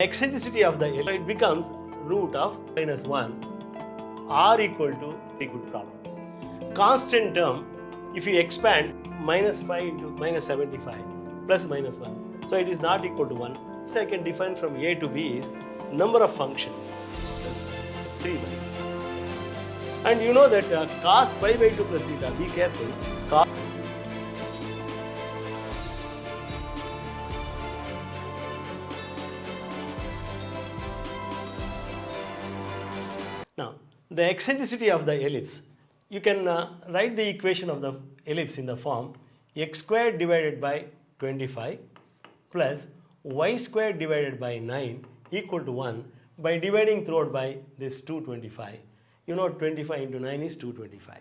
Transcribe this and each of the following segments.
eccentricity of the ellipse, it becomes root of minus 1 r equal to very good problem. Constant term, if you expand minus 5 into minus 75 plus minus 1, so it is not equal to 1. So I can define from a to b is number of functions plus 3 by. And you know that cos pi by 2 plus theta, be careful. Now, the eccentricity of the ellipse, you can write the equation of the ellipse in the form x squared divided by 25 plus y squared divided by 9 equal to 1 by dividing throughout by this 225. You know 25 into 9 is 225.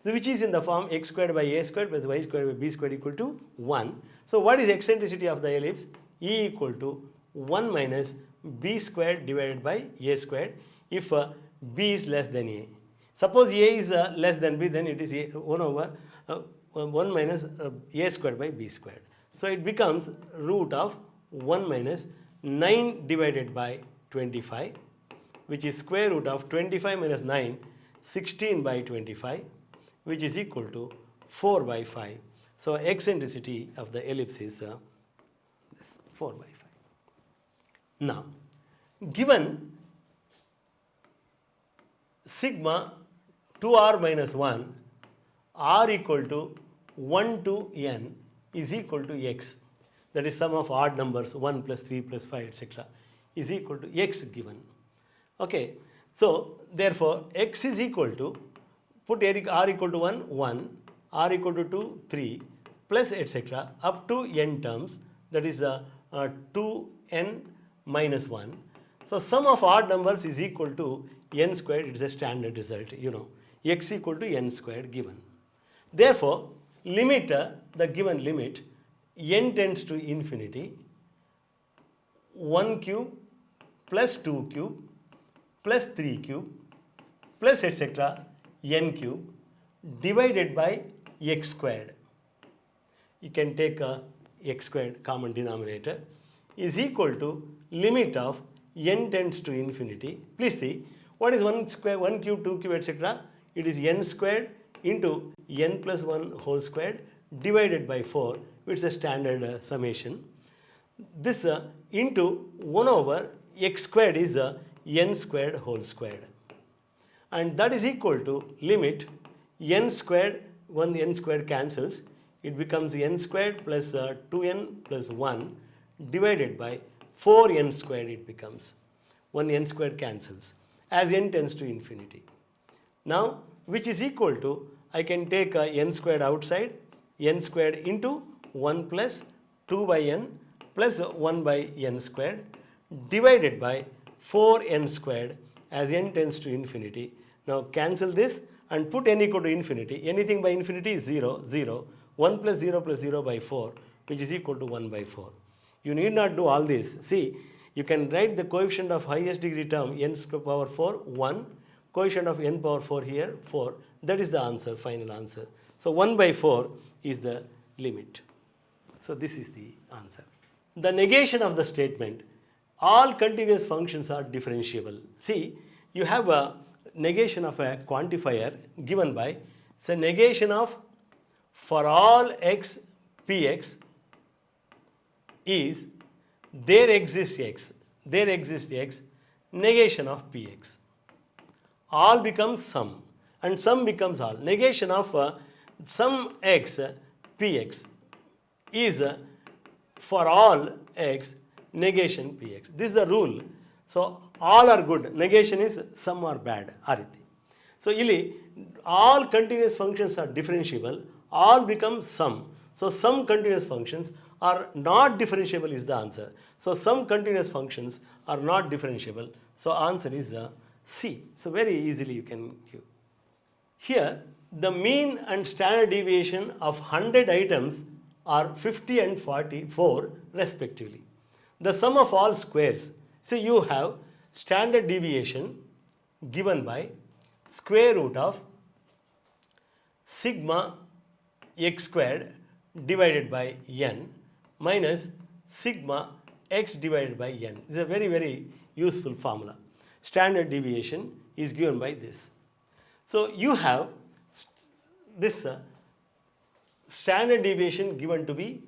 So which is in the form x squared by a squared plus y squared by b squared equal to 1. So what is eccentricity of the ellipse? E equal to 1 minus b squared divided by a squared if b is less than a. Suppose a is less than b, then it is 1 over 1 minus a squared by b squared. So it becomes root of 1 minus 9 divided by 25, which is square root of 25 minus 9, 16 by 25, which is equal to 4 by 5. So eccentricity of the ellipse is this 4 by 5. Now, given sigma 2r minus 1, r equal to 1 to n is equal to x, that is sum of odd numbers 1 plus 3 plus 5 etc. is equal to x given. Okay, so therefore x is equal to, put r equal to 1, 1, r equal to 2, 3 plus etc. up to n terms, that is 2n minus 1. So sum of odd numbers is equal to n squared. It is a standard result, you know, x equal to n squared given. Therefore, limit the given limit n tends to infinity, 1 cube plus 2 cube plus 3 cube plus etc. n cube divided by x squared. You can take x squared common denominator is equal to limit of n tends to infinity. Please see, what is 1 square, 1 cube, 2 cube etc. It is n squared into n plus 1 whole squared divided by 4, which is a standard summation. This into 1 over x squared is n squared whole squared. And that is equal to limit n squared, 1 n squared cancels, it becomes n squared plus 2n plus 1 divided by 4n squared it becomes. 1 n squared cancels as n tends to infinity. Now, which is equal to, I can take n squared outside, n squared into 1 plus 2 by n plus 1 by n squared divided by 4n squared as n tends to infinity. Now cancel this and put n equal to infinity. Anything by infinity is 0, 0. 1 plus 0 by 4, which is equal to 1 by 4. You need not do all this. See, you can write the coefficient of highest degree term n power 4, 1. Coefficient of n power 4 here, 4. That is the answer, final answer. So 1 by 4 is the limit. So this is the answer. The negation of the statement, all continuous functions are differentiable. See, you have a negation of a quantifier given by, so negation of for all x px is there exists x, negation of px. All becomes sum and sum becomes all. Negation of sum x px is for all x negation px. This is the rule. So all are good. Negation is some are bad. So ಇಲ್ಲಿ all continuous functions are differentiable. All become sum. So some continuous functions are not differentiable is the answer. So some continuous functions are not differentiable. So answer is C. So very easily you can give. Here the mean and standard deviation of 100 items are 50 and 44 respectively. The sum of all squares. So you have standard deviation given by square root of sigma x squared divided by n minus sigma x divided by n. It's a very, very useful formula. Standard deviation is given by this. So you have this standard deviation given to be,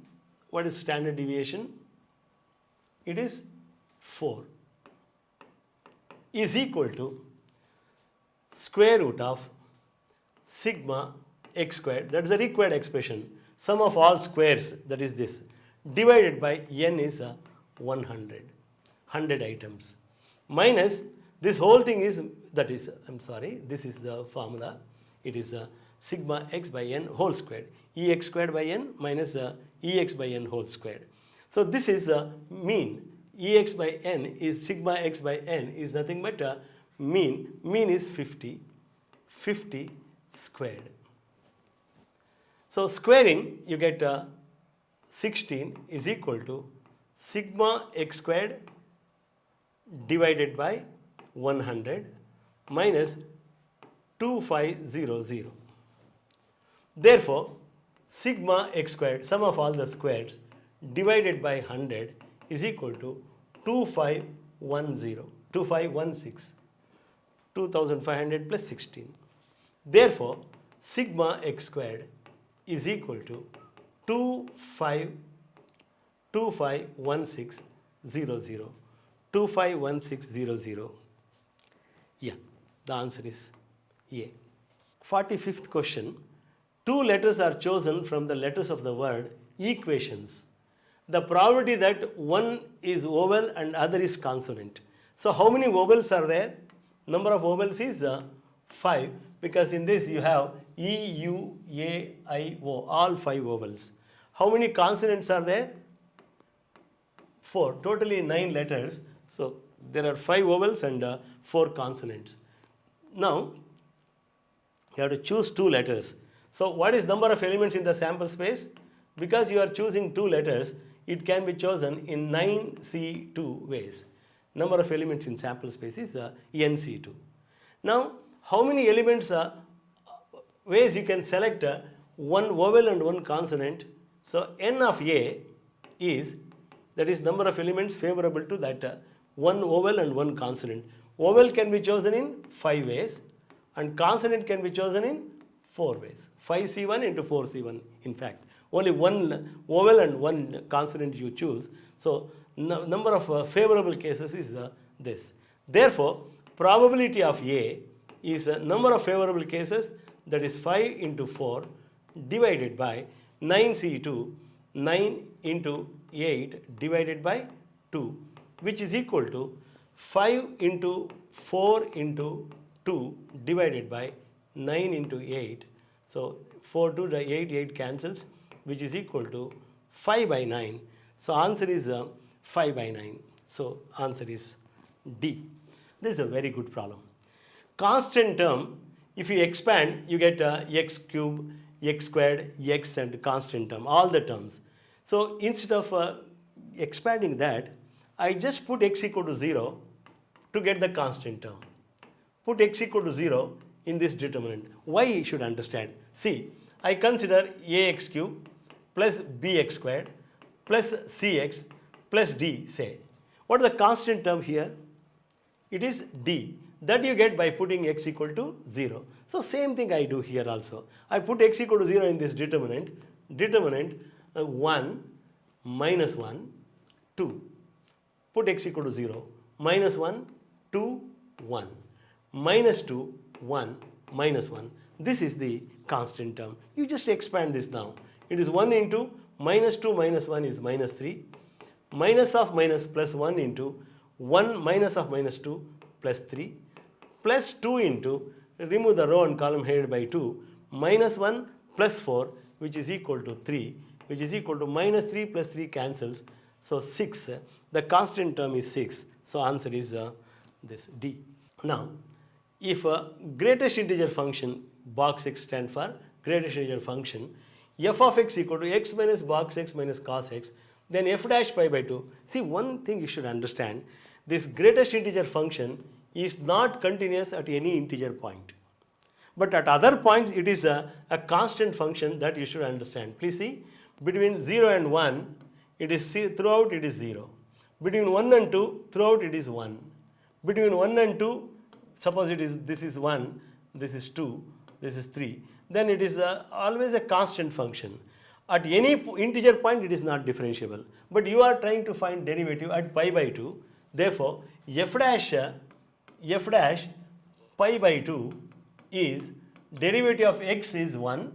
what is standard deviation? It is 4 is equal to square root of sigma x squared, that is the required expression, sum of all squares, that is this, divided by n is 100 items, minus this whole thing is, that is, I'm sorry, this is the formula, it is sigma x by n whole squared, ex squared by n minus ex by n whole squared. So this is mean, ex by n is sigma x by n is nothing but mean is 50 squared. So squaring, you get 16 is equal to sigma x squared divided by 100 minus 2500. Therefore, sigma x squared, sum of all the squares, divided by 100 is equal to 2516, 2500 plus 16. Therefore, sigma x squared is equal to 251600. 251600. Yeah, the answer is A. 45th question. Two letters are chosen from the letters of the word equations. The probability that one is vowel and other is consonant. So how many vowels are there? Number of vowels is 5, because in this you have E, U, A, I, O, all 5 vowels. How many consonants are there? 4, totally 9 letters. So there are 5 vowels and 4 consonants. Now you have to choose 2 letters. So what is number of elements in the sample space? Because you are choosing 2 letters, it can be chosen in 9C2 ways. Number of elements in sample space is NC2. Now, how many elements, ways you can select one vowel and one consonant? So n of A is, that is number of elements favorable to that one vowel and one consonant. Vowel can be chosen in 5 ways and consonant can be chosen in 4 ways. 5C1 into 4C1 in fact. Only one vowel and one consonant you choose. So number of favorable cases is this. Therefore, probability of A is number of favorable cases, that is 5 into 4 divided by 9C2, 9 into 8 divided by 2, which is equal to 5 into 4 into 2 divided by 9 into 8. So 4 to the 8 cancels, which is equal to 5 by 9. So answer is 5 by 9. So answer is D. This is a very good problem. Constant term, if you expand, you get x cube, x squared, x and constant term, all the terms. So instead of expanding that, I just put x equal to 0 to get the constant term. Put x equal to 0 in this determinant. Why you should understand? See, I consider ax cube plus bx squared plus cx plus d, say. What is the constant term here? It is d. That you get by putting x equal to 0. So same thing I do here also. I put x equal to 0 in this determinant. Determinant 1, minus 1, 2. Put x equal to 0. Minus 1, 2, 1. Minus 2, 1, minus 1. This is the constant term. You just expand this now. It is 1 into minus 2 minus 1 is minus 3. Minus of minus plus 1 into 1 minus of minus 2 plus 3. Plus 2 into, remove the row and column headed by 2, minus 1 plus 4, which is equal to 3, which is equal to minus 3 plus 3 cancels. So 6. The constant term is 6. So answer is this D. Now, if a greatest integer function, box x stand for greatest integer function, f of x equal to x minus box x minus cos x, then f dash pi by 2. See, one thing you should understand, this greatest integer function is not continuous at any integer point. But at other points, it is a constant function that you should understand. Please see, between 0 and 1, it is throughout it is 0. Between 1 and 2, throughout it is 1. Between 1 and 2, suppose this is 1, this is 2, this is 3, then it is always a constant function. At any integer point, it is not differentiable. But you are trying to find derivative at pi by 2. Therefore, f dash pi by 2 is derivative of x is 1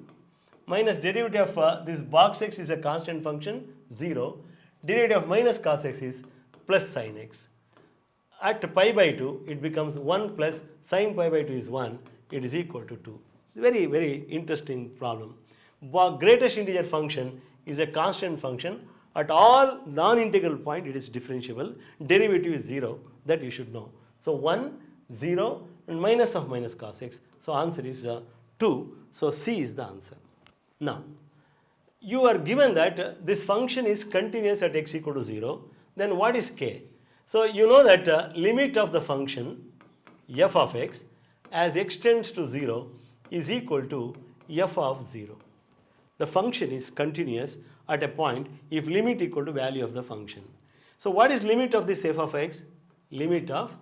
minus derivative of this box x is a constant function 0. Derivative of minus cos x is plus sin x. At pi by 2, it becomes 1 plus sin pi by 2 is 1. It is equal to 2. Very, very interesting problem. Greatest integer function is a constant function. At all non-integral point, it is differentiable. Derivative is 0. That you should know. So 1, 0 and minus of minus cos x. So answer is 2. So C is the answer. Now, you are given that this function is continuous at x equal to 0. Then what is k? So you know that limit of the function f of x as x tends to 0 is equal to f of 0. The function is continuous at a point if limit equal to value of the function. So what is limit of this f of x? Limit of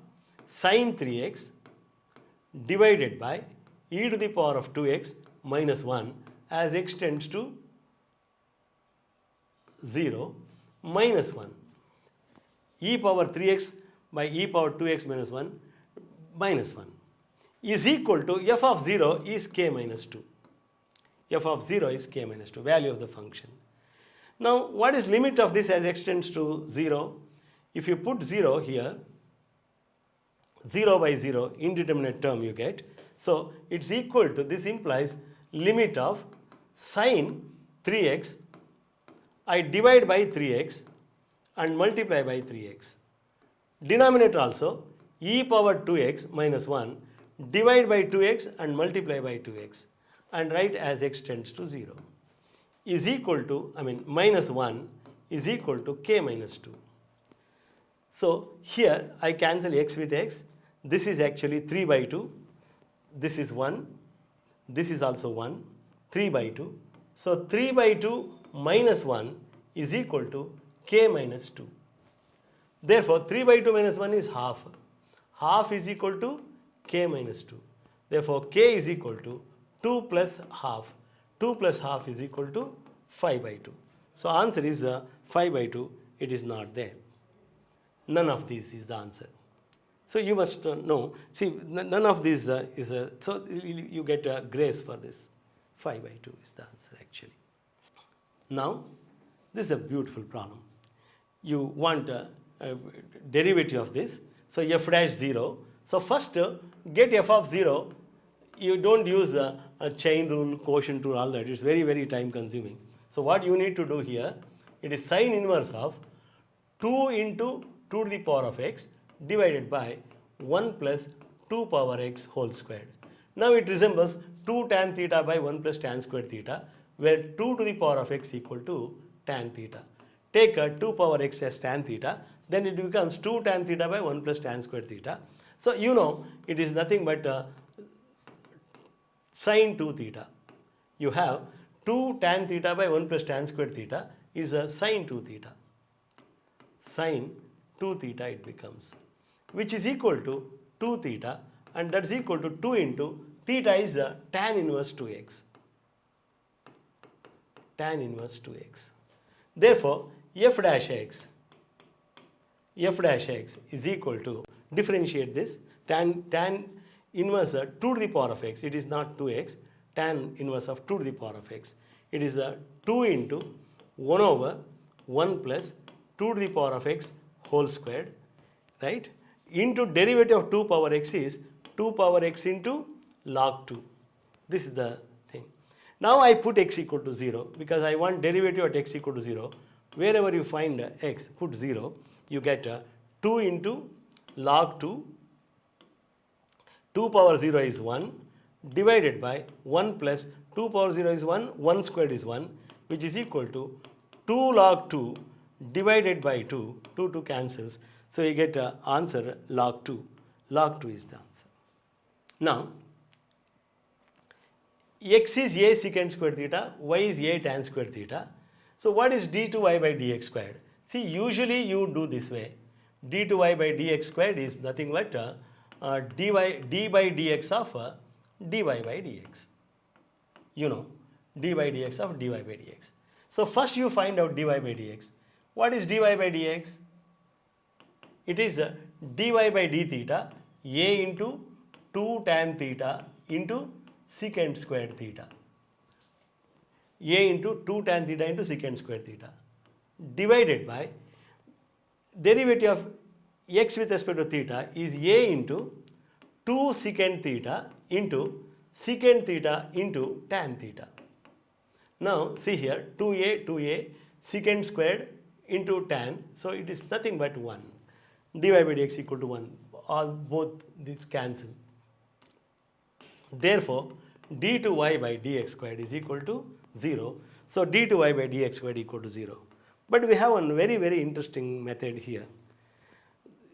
sin 3x divided by e to the power of 2x minus 1 as x tends to 0 minus 1. E power 3x by e power 2x minus 1 is equal to f of 0 is k minus 2. F of 0 is k minus 2, value of the function. Now, what is limit of this as x tends to 0? If you put 0 here, 0 by 0, indeterminate term you get. So, it's equal to, this implies limit of sin 3x, I divide by 3x and multiply by 3x. Denominator also, e power 2x minus 1, divide by 2x and multiply by 2x. And write as x tends to 0 is equal to, minus 1 is equal to k minus 2. So here I cancel x with x. This is actually 3 by 2. This is 1. This is also 1. 3 by 2. So 3 by 2 minus 1 is equal to k minus 2. Therefore 3 by 2 minus 1 is half. Half is equal to k minus 2. Therefore k is equal to 2 plus half. 2 plus half is equal to 5 by 2. So answer is 5 by 2. It is not there. None of these is the answer. So you must know. See, none of these is a. So you get a grace for this. 5 by 2 is the answer actually. Now, this is a beautiful problem. You want a derivative of this. So f dash 0. So first get f of 0. You don't use a chain rule, quotient rule, all that. It's very, very time consuming. So what you need to do here, it is sine inverse of 2 into 2 to the power of x divided by 1 plus 2 power x whole squared. Now it resembles 2 tan theta by 1 plus tan squared theta, where 2 to the power of x equal to tan theta. Take 2 power x as tan theta, then it becomes 2 tan theta by 1 plus tan squared theta. So you know it is nothing but sin 2 theta. You have 2 tan theta by 1 plus tan squared theta is a sin 2 theta. Sin 2 theta it becomes, which is equal to 2 theta, and that's equal to 2 into theta is tan inverse 2x. Tan inverse 2x. Therefore, f dash x is equal to, differentiate this, tan inverse 2 to the power of x, it is not 2x, tan inverse of 2 to the power of x. It is 2 into 1 over 1 plus 2 to the power of x whole squared, right? Into derivative of 2 power x is 2 power x into log 2. This is the thing. Now I put x equal to 0 because I want derivative at x equal to 0. Wherever you find x, put 0, you get 2 into log 2. 2 power 0 is 1 divided by 1 plus 2 power 0 is 1, 1 squared is 1, which is equal to 2 log 2 divided by 2, 2 cancels. So you get answer log 2. Log 2 is the answer. Now, x is a secant squared theta, y is a tan squared theta. So what is d2y by dx squared? See, usually you do this way. D to y by dx squared is nothing but d by dx of dy by dx. You know, d by dx of dy by dx. So first you find out dy by dx. What is dy by dx? It is dy by d theta a into 2 tan theta into secant squared theta. A into 2 tan theta into secant squared theta divided by derivative of x with respect to theta is a into 2 secant theta into secant theta into tan theta. Now see here 2a secant squared into tan, so it is nothing but 1. Dy by dx equal to 1. All both these cancel. Therefore, d to y by dx squared is equal to 0. So d to y by dx squared equal to 0. But we have one very, very interesting method here.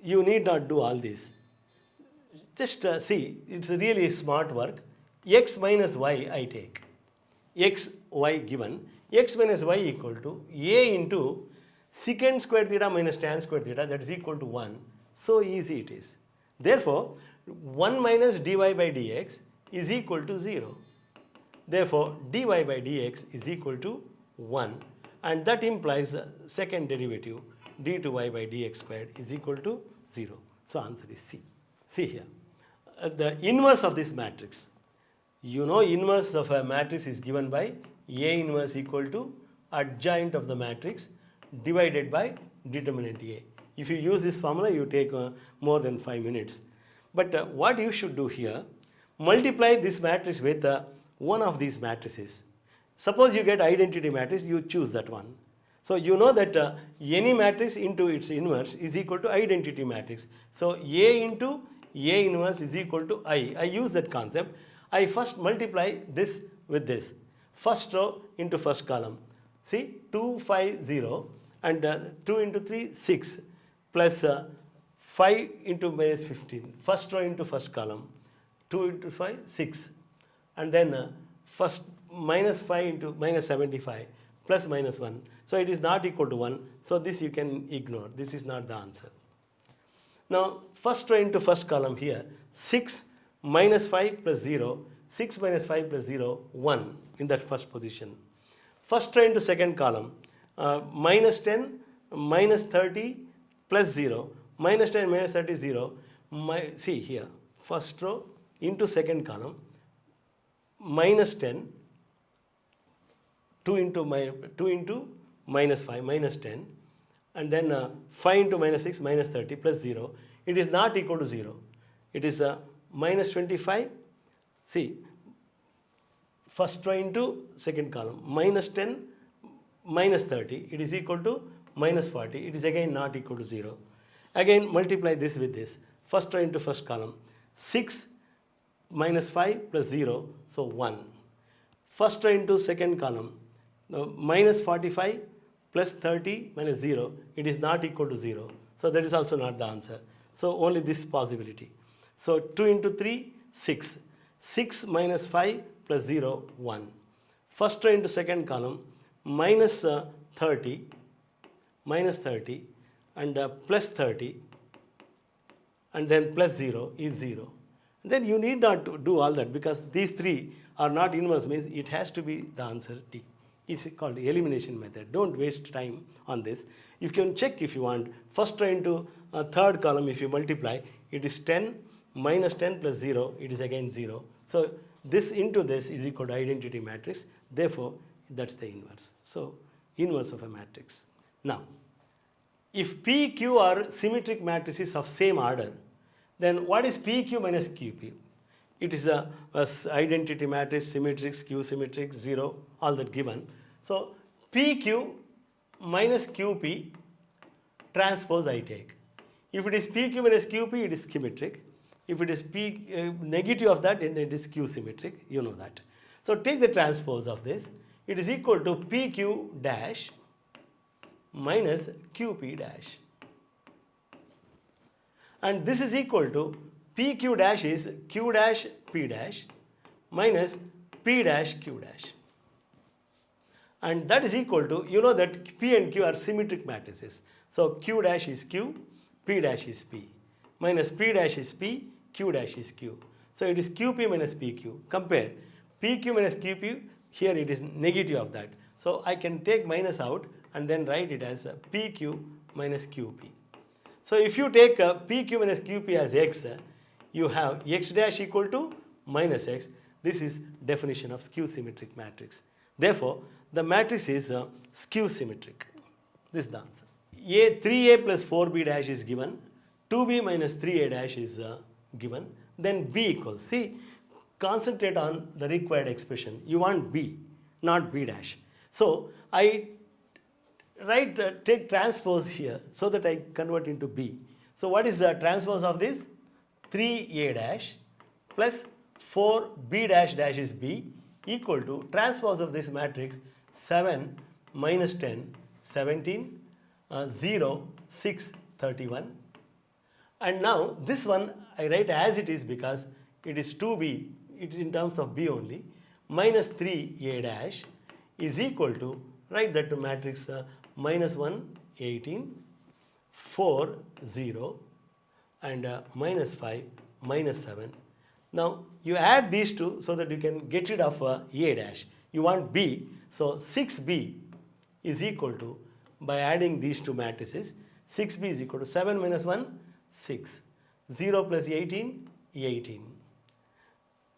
You need not do all this. Just see, it's really smart work. X minus y I take. X, y given. X minus y equal to a into secant square theta minus tan square theta, that is equal to 1. So easy it is. Therefore, 1 minus dy by dx is equal to 0. Therefore, dy by dx is equal to 1, and that implies the second derivative d to y by dx squared is equal to 0. So answer is C. See here, the inverse of this matrix. You know, inverse of a matrix is given by A inverse equal to adjoint of the matrix divided by determinant A. If you use this formula, you take more than 5 minutes. But what you should do here, multiply this matrix with one of these matrices. Suppose you get identity matrix, you choose that one. So you know that any matrix into its inverse is equal to identity matrix. So A into A inverse is equal to I. I use that concept. I first multiply this with this. First row into first column. See, 2, 5, 0 and 2 into 3, 6 plus 5 into minus 15. First row into first column. 2 into 5, 6. And then first minus 5 into minus 75 plus minus 1. So it is not equal to 1. So this you can ignore. This is not the answer. Now first row into first column here, 6 minus 5 plus 0, 6 minus 5 plus 0, 1 in that first position. First row into second column, minus 10, minus 30 plus 0, minus 10, minus 30, 0. See here, first row into second column, minus 10, 2 into minus 5, minus 10, and then 5 into minus 6, minus 30 plus 0. It is not equal to 0. It is minus 25. See, first row into second column, minus 10, minus 30. It is equal to minus 40. It is again not equal to 0. Again multiply this with this. First row into first column, 6 minus 5 plus 0, so 1. First row into second column, minus 45 plus 30 minus 0, it is not equal to 0. So that is also not the answer. So only this possibility. So 2 into 3, 6. 6 minus 5 plus 0, 1. First row into second column, minus 30 and plus 30 and then plus 0 is 0. Then you need not to do all that because these three are not inverse, means it has to be the answer D. It's called elimination method. Don't waste time on this. You can check if you want. First row into third column, if you multiply, it is 10 minus 10 plus 0, it is again 0. So this into this is equal to identity matrix. Therefore, that's the inverse. So inverse of a matrix. Now, if P, Q are symmetric matrices of same order, then what is PQ minus QP? It is a identity matrix, symmetric, Q symmetric, 0, all that given. So PQ minus QP transpose I take. If it is PQ minus QP, it is symmetric. If it is negative of that, then it is Q symmetric. You know that. So take the transpose of this. It is equal to PQ dash minus QP dash. And this is equal to PQ dash is Q dash P dash minus P dash Q dash. And that is equal to, you know that P and Q are symmetric matrices. So Q dash is Q, P dash is P, minus P dash is P, Q dash is Q. So it is QP minus PQ. Compare PQ minus QP, here it is negative of that. So I can take minus out and then write it as PQ minus QP. So if you take PQ minus QP as X, you have X dash equal to minus X. This is definition of skew symmetric matrix. Therefore, the matrix is skew symmetric. This is the answer. 3A plus 4B dash is given, 2B minus 3A dash is given, then B equals. See, concentrate on the required expression. You want B, not B dash. So I take transpose here so that I convert into B. So what is the transpose of this? 3A dash plus 4B dash dash is B equal to transpose of this matrix 7 minus 10, 17, 0, 6, 31. And now this one I write as it is because it is 2B, it is in terms of B only, minus 3A dash is equal to, write that to matrix minus 1, 18, 4, 0, and minus 5, minus 7. Now you add these two so that you can get rid of A dash. You want B, so 6B is equal to, by adding these two matrices, 6B is equal to 7 minus 1, 6, 0 plus 18, 18.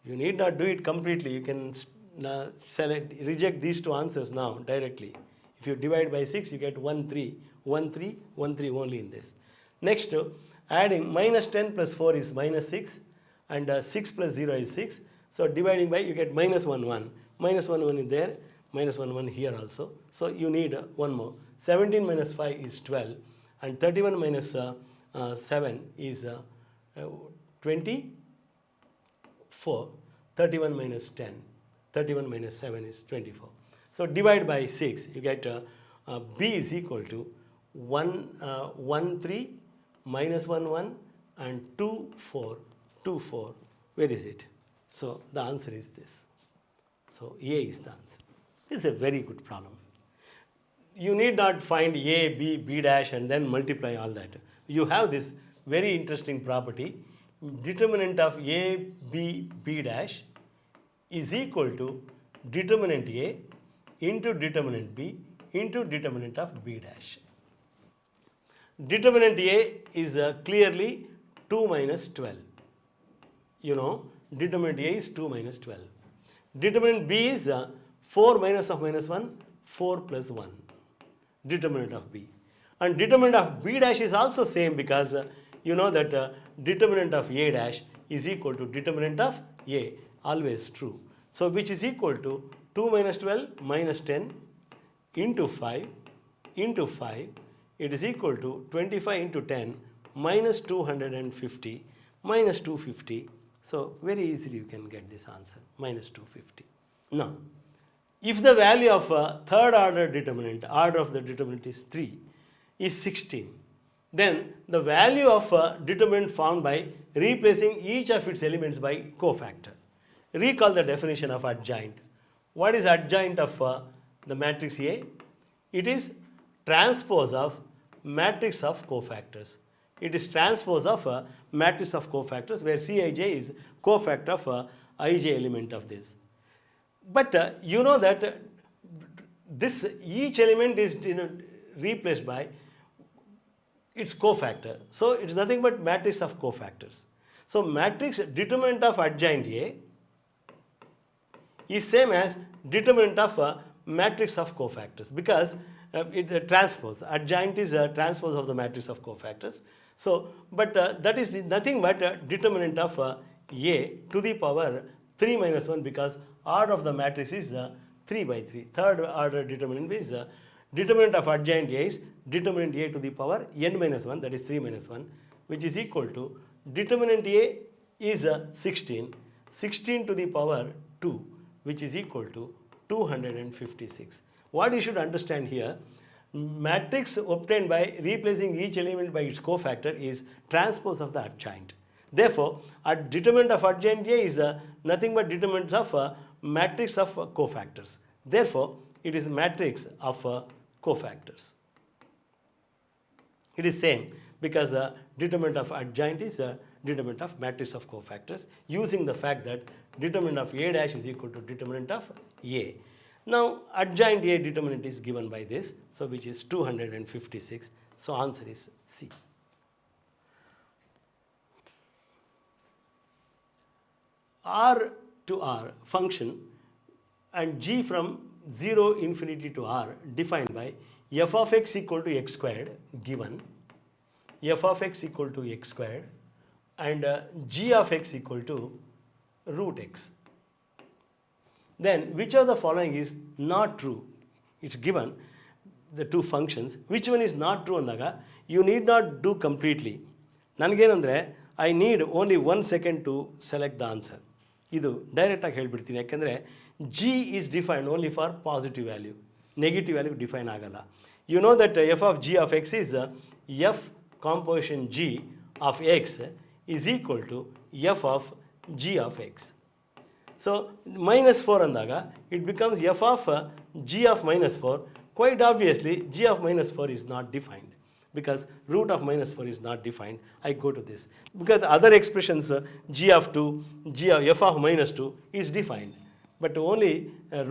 You need not do it completely, you can reject these two answers now directly. If you divide by 6, you get 1, 3, 1, 3, 1, 3 only in this. Next, adding minus 10 plus 4 is minus 6, and 6 plus 0 is 6. So dividing by, you get minus 1, 1. Minus 1, 1 is there, minus 1, 1 here also. So you need one more. 17 minus 5 is 12, and 31 minus 7 is 24. 31 minus 10, 31 minus 7 is 24. So divide by 6, you get B is equal to 1, 3, minus 1, 1, and 2, 4, 2, 4. Where is it? So the answer is this. So A is the answer. This is a very good problem. You need not find A, B, B dash and then multiply all that. You have this very interesting property. Determinant of A, B, B dash is equal to determinant A into determinant B into determinant of B dash. Determinant A is clearly 2 minus 12. You know, determinant A is 2 minus 12. Determinant B is 4 minus of minus 1, 4 plus 1. Determinant of B. And determinant of B dash is also same because you know that determinant of A dash is equal to determinant of A, always true. So which is equal to 2 minus 12 minus 10 into 5 into 5, it is equal to 25 into 10 minus 250 minus 250. So very easily you can get this answer, minus 250. Now, if the value of third order determinant, order of the determinant is 3, is 16, then the value of determinant found by replacing each of its elements by cofactor. Recall the definition of adjoint. What is adjoint of the matrix A? It is transpose of matrix of cofactors. It is transpose of a matrix of cofactors where Cij is cofactor of ij element of this. But you know that this each element is replaced by its cofactor. So it is nothing but matrix of cofactors. So matrix determinant of adjoint A is same as determinant of a matrix of cofactors because it transpose. Adjoint is a transpose of the matrix of cofactors. So, but that is nothing but determinant of A to the power 3 minus 1 because order of the matrix is 3 by 3. Third order determinant is determinant of adjoint A is determinant A to the power n minus 1, that is 3 minus 1, which is equal to determinant A is 16, 16 to the power 2, which is equal to 256. What you should understand here, matrix obtained by replacing each element by its cofactor is transpose of the adjoint. Therefore, a determinant of adjoint A is nothing but determinant of a matrix of cofactors. Therefore, it is matrix of cofactors. It is same because the determinant of adjoint is the determinant of matrix of cofactors using the fact that determinant of A dash is equal to determinant of A. Now adjoint A determinant is given by this, so which is 256. So answer is C. R to R function and g from 0 infinity to r defined by f of x equal to x squared given f of x equal to x squared and g of x equal to root x. Then which of the following is not true? It's given the two functions. Which one is not true andaga you need not do completely. Nanagenandre I need only 1 second to select the answer. ಇದು ಡೈರೆಕ್ಟಾಗಿ ಹೇಳ್ಬಿಡ್ತೀನಿ ಯಾಕೆಂದರೆ g is defined only for positive value. Negative value define ಆಗಲ್ಲ. You know that f of g of x is f composition g of x is equal to f of g of x. So minus 4 ಅಂದಾಗ it becomes f of g of minus 4. Quite obviously g of minus 4 is not defined because root of minus 4 is not defined. I go to this because the other expressions g of 2, g of f of minus 2 is defined, but only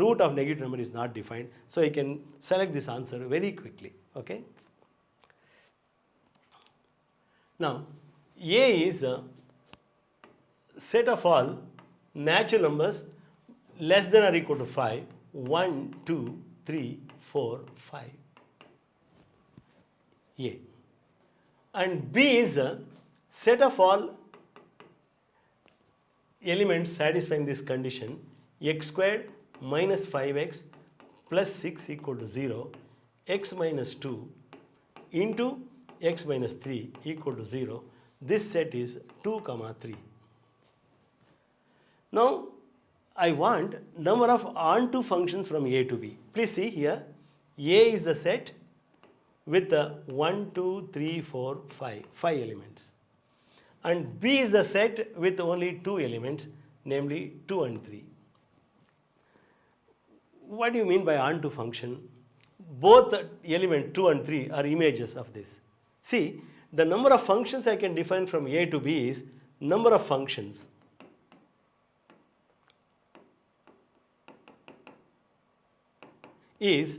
root of negative number is not defined. So I can select this answer very quickly. Okay. Now A is a set of all natural numbers less than or equal to 5, 1, 2, 3, 4, 5. A. And B is a set of all elements satisfying this condition x squared minus 5x plus 6 equal to 0, x minus 2 into x minus 3 equal to 0. This set is 2, 3. Now I want number of onto functions from A to B. Please see here, A is the set with 1, 2, 3, 4, 5 elements. And B is the set with only 2 elements, namely 2 and 3. What do you mean by onto function? Both element 2 and 3 are images of this. See, the number of functions I can define from A to B is number of functions is,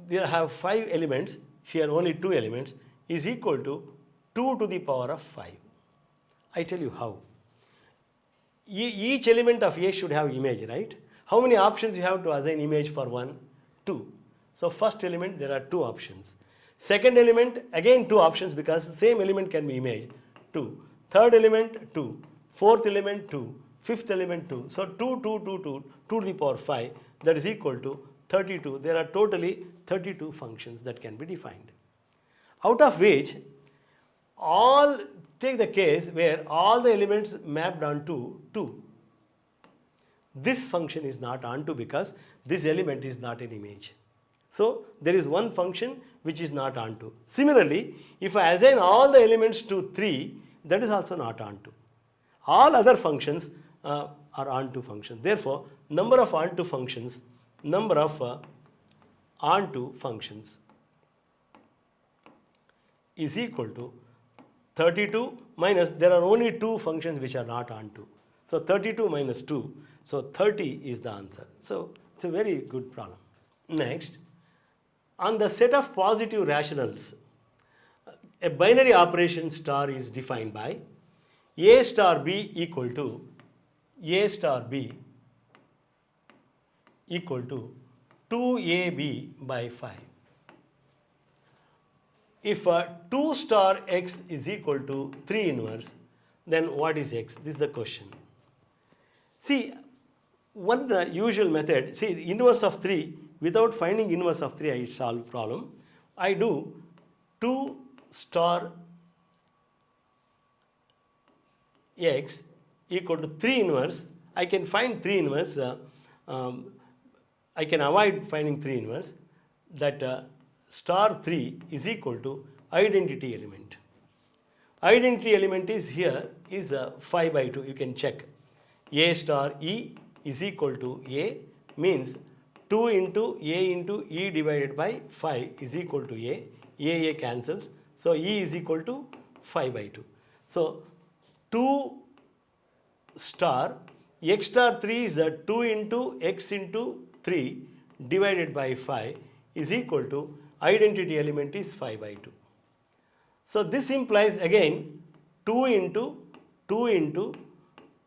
there have 5 elements, here only 2 elements, is equal to 2 to the power of 5. I tell you how. Each element of A should have image, right? How many options you have to assign image for 1? 2. So first element there are 2 options. Second element again 2 options because the same element can be image, 2. Third element 2. Fourth element 2. Fifth element 2. So 2, 2, 2, 2, 2 to the power 5, that is equal to 32. There are totally 32 functions that can be defined. Out of which all, take the case where all the elements mapped onto 2. This function is not onto because this element is not an image. So there is one function which is not onto. Similarly, if I assign all the elements to 3, that is also not onto. All other functions are onto functions. Therefore, number of onto functions is equal to 32 minus, there are only 2 functions which are not onto. So 32 minus 2, so 30 is the answer. So it's a very good problem. Next, on the set of positive rationals, a binary operation star is defined by A star B equal to A star B equal to 2AB by 5. If 2 star x is equal to 3 inverse, then what is x? This is the question. See, what the usual method, see the inverse of 3, without finding inverse of 3 I solve problem. I do 2 star x equal to 3 inverse. I can find 3 inverse, I can avoid finding 3 inverse, that star 3 is equal to identity element. Identity element is here is 5 by 2. You can check. A star E is equal to A means 2 into A into E divided by 5 is equal to A. A cancels. So E is equal to 5 by 2. So 2 star x star 3 is the 2 into x into 3 divided by 5 is equal to identity element is 5 by 2. So this implies again 2 into 2 into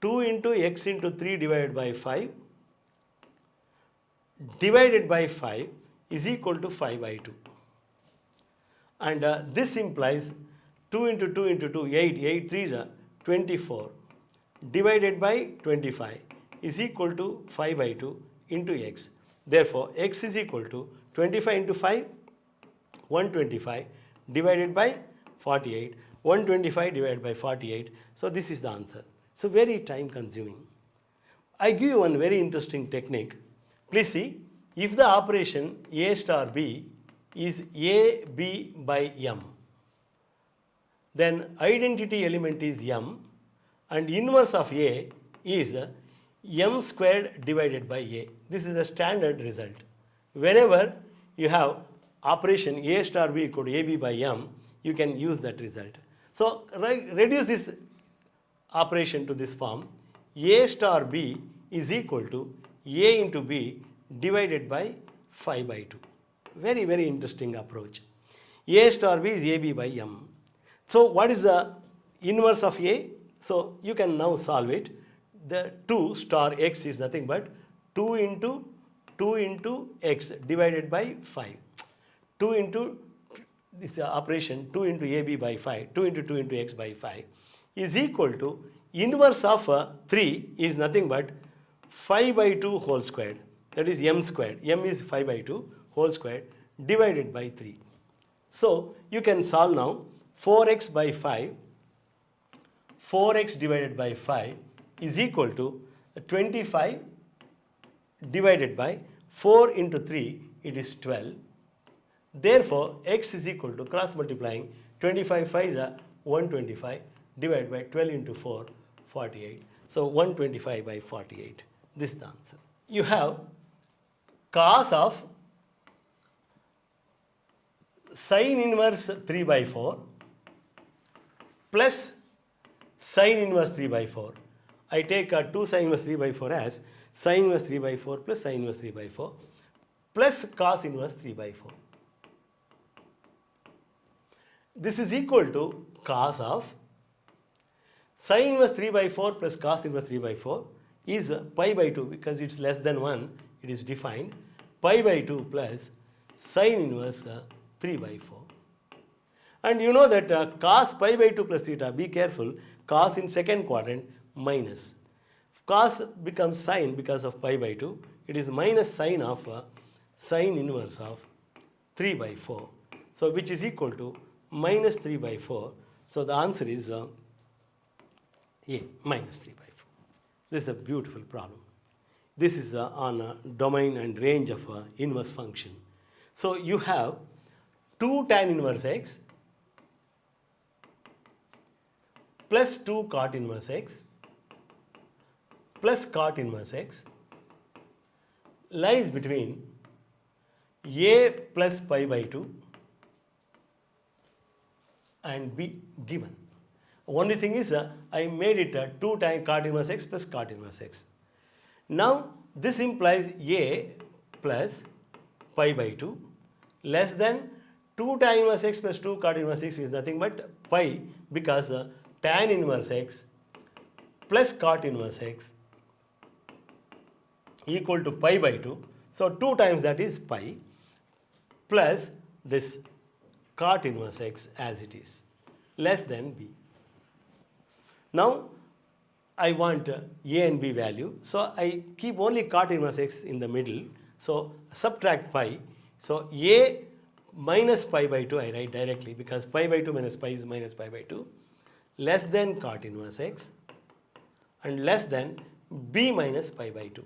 2 into x into 3 divided by 5 divided by 5 is equal to 5 by 2. And this implies 2 into 2 into 2, 8 3s are 24 divided by 25 is equal to 5 by 2 into x. Therefore, x is equal to 25 into 5, 125 divided by 48, 125 divided by 48. So this is the answer. So very time consuming. I give you one very interesting technique. Please see, if the operation A star B is A B by M, then identity element is M and inverse of A is M squared divided by A. This is the standard result. Whenever you have operation A star B equal to AB by M, you can use that result. So reduce this operation to this form. A star B is equal to A into B divided by 5 by 2. Very, very interesting approach. A star B is AB by M. So what is the inverse of A? So you can now solve it. The 2 star x is nothing but 2 into x divided by 5. 2 into this operation 2 into AB by 5, 2 into x by 5 is equal to inverse of 3 is nothing but 5 by 2 whole squared. That is m squared. M is 5 by 2 whole squared divided by 3. So you can solve now 4x by 5, 4x divided by 5 is equal to 25 divided by 4 into 3, it is 12. Therefore, x is equal to cross multiplying 25 5s are 125 divided by 12 into 4, 48. So 125 by 48. This is the answer. You have cos of sin inverse 3 by 4 plus sin inverse 3 by 4. I take 2 sin inverse 3 by 4 as sin inverse 3 by 4 plus sin inverse 3 by 4 plus cos inverse 3 by 4. This is equal to cos of sin inverse 3 by 4 plus cos inverse 3 by 4 is pi by 2 because it's less than 1, it is defined, pi by 2 plus sin inverse 3 by 4. And you know that cos pi by 2 plus theta, be careful, cos in second quadrant minus. Cos becomes sin because of pi by 2, it is minus sin of sin inverse of 3 by 4. So which is equal to minus 3 by 4. So the answer is A, minus 3 by 4. This is a beautiful problem. This is on a domain and range of inverse function. So you have 2 tan inverse x plus 2 cot inverse x plus cot inverse x lies between A plus pi by 2 and B given. Only thing is I made it 2 times cot inverse x plus cot inverse x. Now this implies A plus pi by 2 less than 2 tan inverse x plus 2 cot inverse x is nothing but pi because tan inverse x plus cot inverse x equal to pi by 2. So 2 times that is pi plus this cot inverse x as it is less than B. Now I want A and B value, so I keep only cot inverse x in the middle, so subtract pi. So A minus pi by 2 I write directly because pi by 2 minus pi is minus pi by 2 less than cot inverse x and less than B minus pi by 2.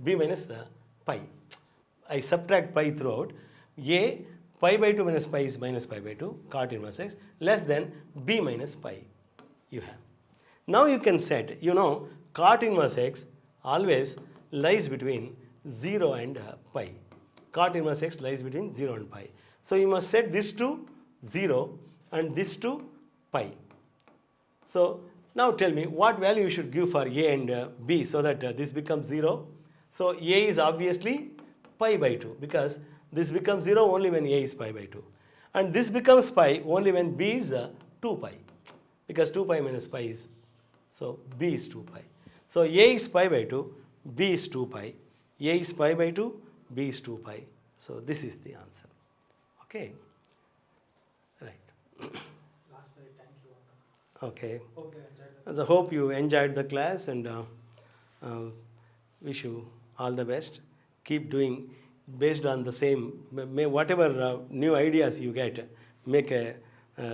B minus pi. I subtract pi throughout. A pi by 2 minus pi is minus pi by 2 cot inverse x less than B minus pi you have. Now you can set, you know, cot inverse x always lies between 0 and pi. Cot inverse x lies between 0 and pi. So you must set this to 0 and this to pi. So now tell me what value you should give for a and b so that this becomes 0. So a is obviously pi by 2 because this becomes 0 only when a is pi by 2. And this becomes pi only when b is 2 pi because 2 pi minus pi is, so b is 2 pi. So a is pi by 2, b is 2 pi, a is pi by 2, b is 2 pi. So this is the answer. Okay. Right. Lastly, thank you. Okay. Hope you enjoyed I hope you enjoyed the class and wish you all the best. Keep doing based on the same, whatever new ideas you get, make a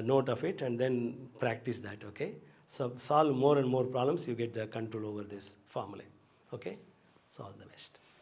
note of it and then practice that, okay? So solve more and more problems, you get the control over this formula, okay? So all the best.